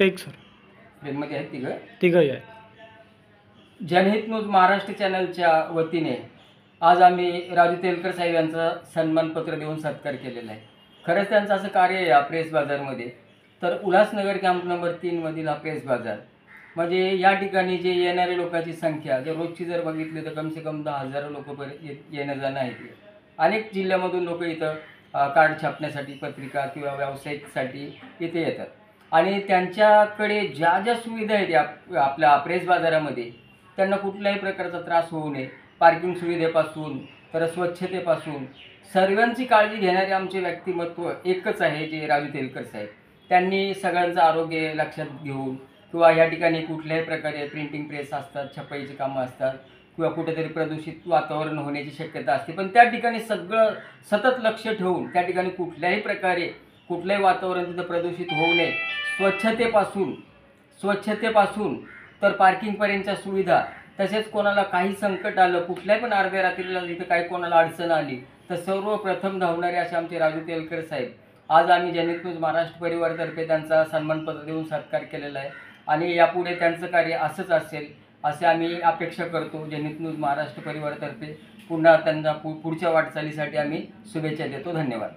Take sir. ट्रेनमध्ये आहेत तिघं. तिघंही आहे. जनहित न्यूज महाराष्ट्र चॅनलच्या वतीने आज आम्ही राजू तेलकर साहेब यांचा सन्मानपत्र देऊन सत्कार केलेला आहे. खरंच त्यांचं असं कार्य आहे या प्रेस बाजारमध्ये. तर उल्हासनगर कॅम्प नंबर 3मधील हा प्रेस बाजार म्हणजे या ठिकाणी जे येणारे लोकांची संख्या जर रोजची जर बघितली तर कमसे कम 10,000 लोक येणं जाणं आहे. अनेक जिल्ह्यामधून लोक इथं कार्ड छापण्यासाठी, पत्रिका किंवा व्यावसायिकसाठी इथे येतात आणि त्यांच्याकडे ज्या ज्या सुविधा आहेत आपल्या प्रेस बाजारामध्ये त्यांना कुठल्याही प्रकारचा त्रास होऊ नये, पार्किंग सुविधेपासून तर स्वच्छतेपासून सर्वांची काळजी घेणारे आमचे व्यक्तिमत्व एकच आहे, जे राजू तेलकर साहेब. त्यांनी सगळ्यांचं आरोग्य लक्षात घेऊन किंवा या ठिकाणी कुठल्याही प्रकारे प्रिंटिंग प्रेस असतात, छपाईची कामं असतात किंवा कुठेतरी प्रदूषित वातावरण होण्याची शक्यता असते, पण त्या ठिकाणी सगळं सतत लक्ष ठेवून त्या ठिकाणी कुठल्याही प्रकारे कुठलंही वातावरण तिथं प्रदूषित होऊ नये, स्वच्छतेपासून तर पार्किंगपर्यंतच्या सुविधा, तसेच कोणाला काही संकट आलं, कुठल्याही पण अर्ध्या रात्रीला इथं काही कोणाला अडचण आली तर सर्वप्रथम धावणारे असे आमचे राजू तेलकर साहेब. आज आम्ही जनहित न्यूज महाराष्ट्र परिवारातर्फे त्यांचा सन्मानपत्र देऊन सत्कार केलेला आहे आणि यापुढे त्यांचं कार्य असंच असेल असे आम्ही अपेक्षा करतो. जनहित न्यूज महाराष्ट्र परिवारातर्फे पुन्हा त्यांना पुढच्या वाटचालीसाठी आम्ही शुभेच्छा देतो. धन्यवाद.